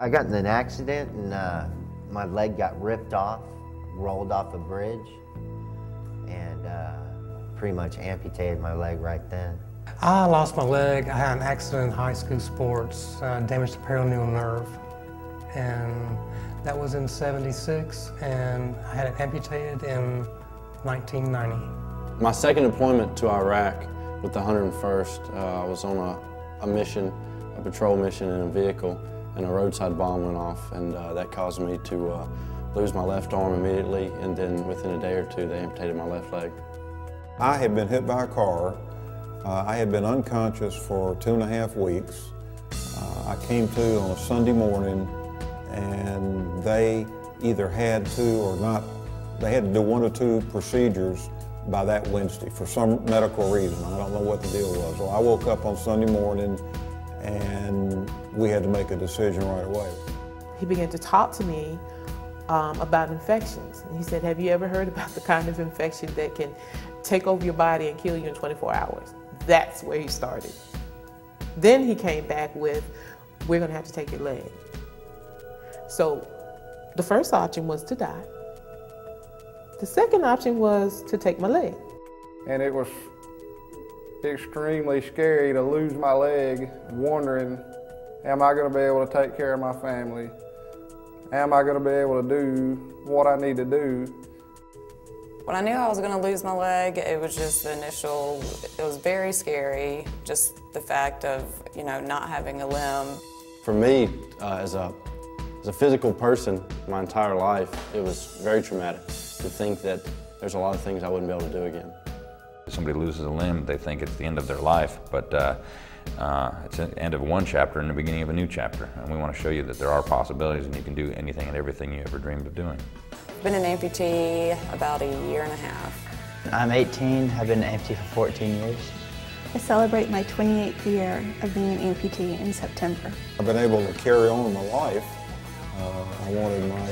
I got in an accident and my leg got ripped off, rolled off a bridge, and pretty much amputated my leg right then. I lost my leg. I had an accident in high school sports, damaged the peroneal nerve, and that was in '76, and I had it amputated in 1990. My second deployment to Iraq with the 101st, I was on a mission, a patrol mission in a vehicle, and a roadside bomb went off, and that caused me to lose my left arm immediately, and then within a day or two they amputated my left leg. I had been hit by a car. I had been unconscious for 2.5 weeks. I came to on a Sunday morning, and they either had to or not, they had to do 1 or 2 procedures by that Wednesday for some medical reason. I don't know what the deal was. Well, I woke up on Sunday morning and we had to make a decision right away. He began to talk to me about infections. And he said, have you ever heard about the kind of infection that can take over your body and kill you in 24 hours? That's where he started. Then he came back with, we're gonna have to take your leg. So the first option was to die. The second option was to take my leg. And it was extremely scary to lose my leg, wondering, am I going to be able to take care of my family? Am I going to be able to do what I need to do? When I knew I was going to lose my leg, it was just the initial, it was very scary, just the fact of, you know, not having a limb. For me, as a physical person my entire life, it was very traumatic to think that there's a lot of things I wouldn't be able to do again. If somebody loses a limb, they think it's the end of their life, but it's the end of one chapter and the beginning of a new chapter. And we want to show you that there are possibilities and you can do anything and everything you ever dreamed of doing. I've been an amputee about 1.5 years. I'm 18, I've been an amputee for 14 years. I celebrate my 28th year of being an amputee in September. I've been able to carry on in my life. I wanted my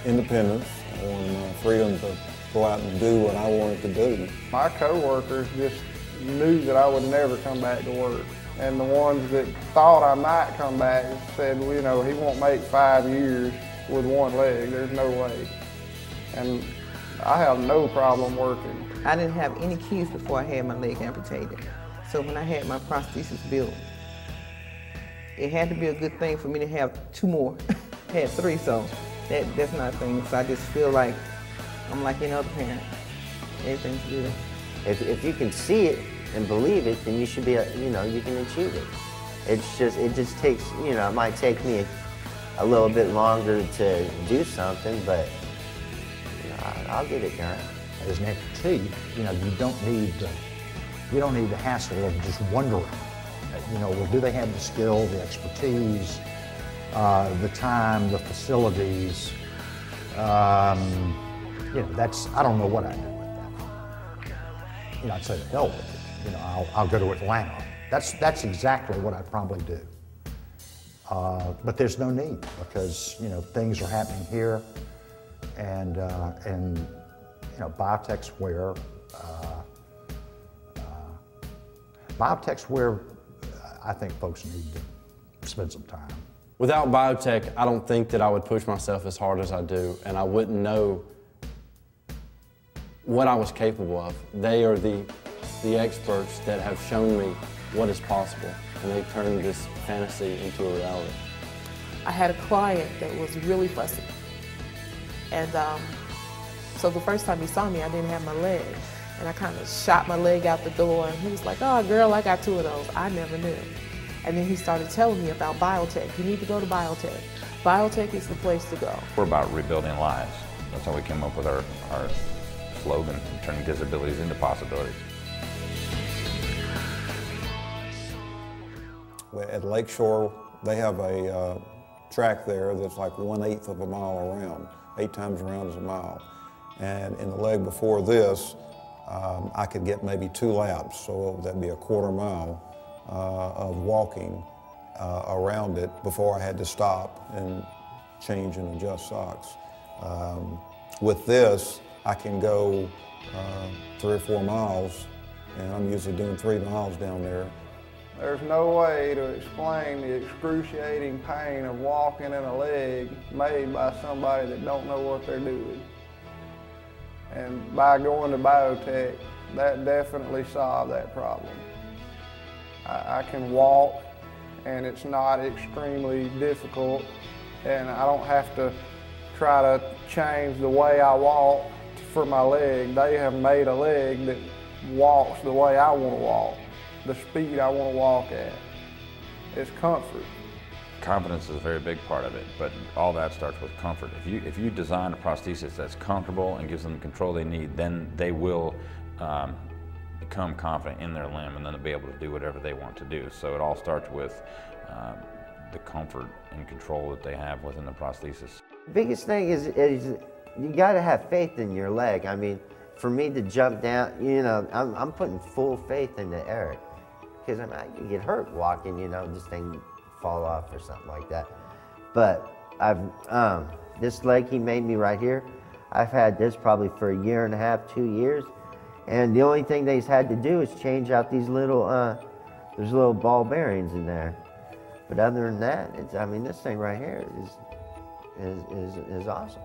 independence. I wanted my freedom to go out and do what I wanted to do. My coworkers just knew that I would never come back to work. And the ones that thought I might come back said, well, you know, he won't make 5 years with one leg. There's no way. And I have no problem working. I didn't have any kids before I had my leg amputated. So when I had my prosthesis built, it had to be a good thing for me to have 2 more. I had 3, so that's not a thing. So I just feel like I'm like any other parent. Everything's good. If you can see it and believe it, then you should be, you know, you can achieve it. It just takes, you know, it might take me a little bit longer to do something, but you know, I'll get it done. As an amputee, you know, you don't need the hassle of just wondering, you know, well, do they have the skill, the expertise, the time, the facilities? You know, I don't know what I'd do with that. You know, I'd say to hell with it. You know, I'll go to Atlanta. That's exactly what I'd probably do. But there's no need because, you know, things are happening here and you know, BioTech's where I think folks need to spend some time. Without BioTech, I don't think that I would push myself as hard as I do, and I wouldn't know what I was capable of. They are the experts that have shown me what is possible, and they've turned this fantasy into a reality. I had a client that was really fussy. And so the first time he saw me, I didn't have my leg. And I kind of shot my leg out the door, and he was like, oh, girl, I got 2 of those. I never knew. And then he started telling me about BioTech. You need to go to BioTech. BioTech is the place to go. We're about rebuilding lives. That's how we came up with our slogan, turning disabilities into possibilities. At Lakeshore, they have a track there that's like 1/8 of a mile around. 8 times around is a mile. And in the leg before this, I could get maybe 2 laps, so that'd be a 1/4 mile of walking around it before I had to stop and change and adjust socks. With this, I can go 3 or 4 miles, and I'm usually doing 3 miles down there There's no way to explain the excruciating pain of walking in a leg made by somebody that don't know what they're doing. And by going to BioTech, that definitely solved that problem. I can walk, and it's not extremely difficult, and I don't have to try to change the way I walk for my leg. They have made a leg that walks the way I want to walk, the speed I want to walk at. It's comfort. Confidence is a very big part of it, but all that starts with comfort. If you design a prosthesis that's comfortable and gives them the control they need, then they will become confident in their limb, and then they'll be able to do whatever they want to do. So it all starts with the comfort and control that they have within the prosthesis. The biggest thing is you got to have faith in your leg. I mean, for me to jump down, you know, I'm putting full faith into Eric, because I mean, I can get hurt walking, you know, this thing fall off or something like that. But this leg he made me right here, I've had this probably for 1.5 years, 2 years, and the only thing they've had to do is change out these little, there's little ball bearings in there. But other than that, I mean, this thing right here is awesome.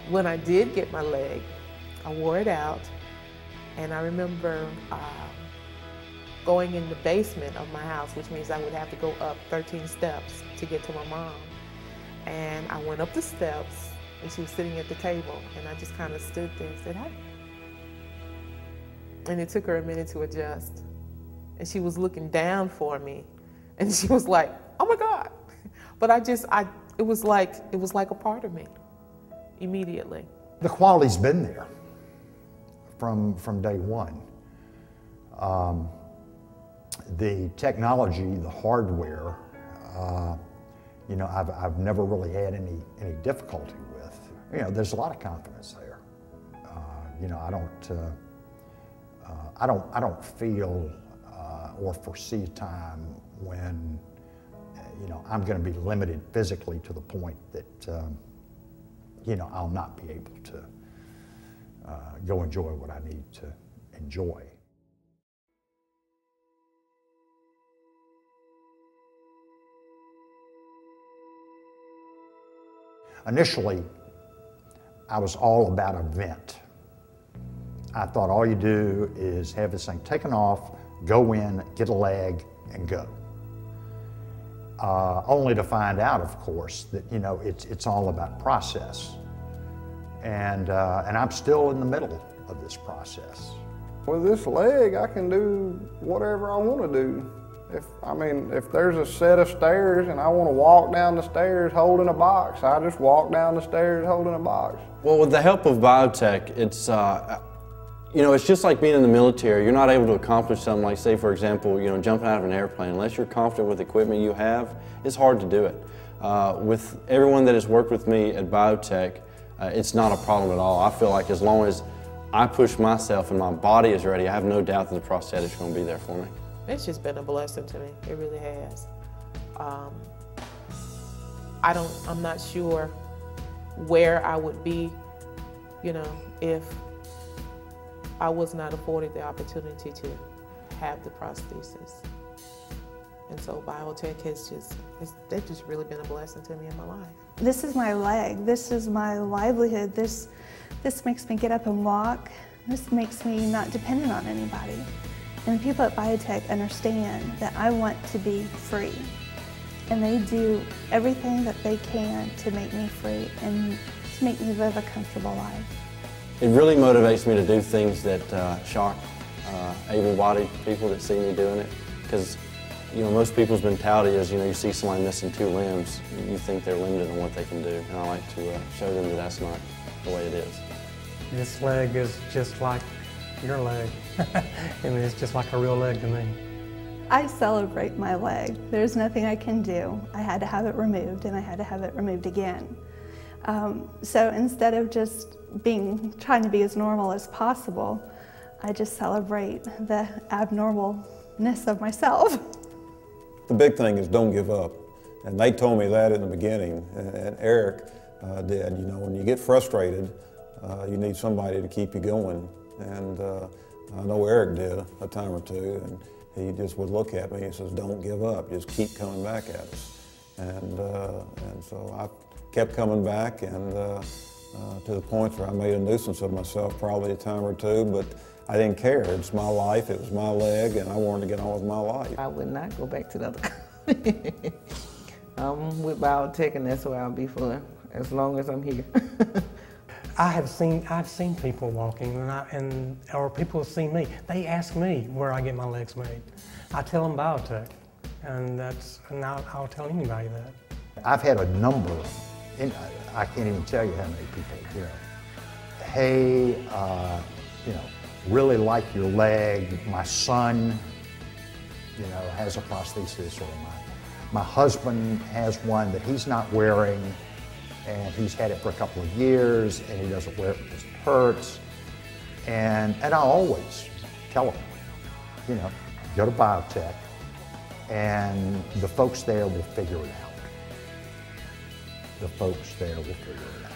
When I did get my leg, I wore it out, and I remember going in the basement of my house, which means I would have to go up 13 steps to get to my mom. And I went up the steps, and she was sitting at the table, and I just kind of stood there and said, "Hey." And it took her a minute to adjust. And she was looking down for me, and she was like, "Oh my God." But it was like a part of me immediately. The quality's been there from day one. The technology, the hardware, you know, I've never really had any difficulty with. You know, there's a lot of confidence there. You know, I don't feel or foresee a time when you know, I'm going to be limited physically to the point that you know, I'll not be able to go enjoy what I need to enjoy. Initially, I was all about a vent. I thought all you do is have this thing taken off, go in, get a leg, and go. Only to find out, of course, that you know it's all about process, and I'm still in the middle of this process. With this leg, I can do whatever I want to do. If there's a set of stairs and I want to walk down the stairs holding a box, I just walk down the stairs holding a box. Well, with the help of BioTech, it's you know, it's just like being in the military. You're not able to accomplish something like, say, for example, you know, jumping out of an airplane. Unless you're confident with the equipment you have, it's hard to do it. With everyone that has worked with me at BioTech, it's not a problem at all. I feel like as long as I push myself and my body is ready, I have no doubt that the prosthetic's going to be there for me. It's just been a blessing to me. It really has. I'm not sure where I would be, you know, if I was not afforded the opportunity to have the prosthesis. And so BioTech has just really been a blessing to me in my life. This is my leg. This is my livelihood. This makes me get up and walk. This makes me not dependent on anybody. And the people at BioTech understand that I want to be free. And they do everything that they can to make me free and to make me live a comfortable life. It really motivates me to do things that shock able-bodied people that see me doing it. Because, you know, most people's mentality is, you know, you see somebody missing 2 limbs, you think they're limited on what they can do. And I like to show them that that's not the way it is. This leg is just like your leg. I mean, it's just like a real leg to me. I celebrate my leg. There's nothing I can do. I had to have it removed, and I had to have it removed again. So instead of just trying to be as normal as possible, I just celebrate the abnormalness of myself. The big thing is don't give up. And they told me that in the beginning, and Eric did. You know, when you get frustrated, you need somebody to keep you going. And I know Eric did a time or two, and he just would look at me and he says, "Don't give up, just keep coming back at us." And so I kept coming back, and to the point where I made a nuisance of myself probably a time or two, but I didn't care. It's my life, it was my leg, and I wanted to get on with my life. I would not go back to the other company. I'm with BioTech, and that's where I'll be for as long as I'm here. I've seen people walking, or people have seen me. They ask me where I get my legs made. I tell them BioTech, and I'll tell anybody that. I've had a number of, and I can't even tell you how many people, you know, hey, you know, really like your leg. My son, you know, has a prosthesis, or my husband has one that he's not wearing, and he's had it for a couple of years, and he doesn't wear it because it hurts. And I always tell them, you know, go to BioTech, and the folks there will figure it out. The folks there will figure it out.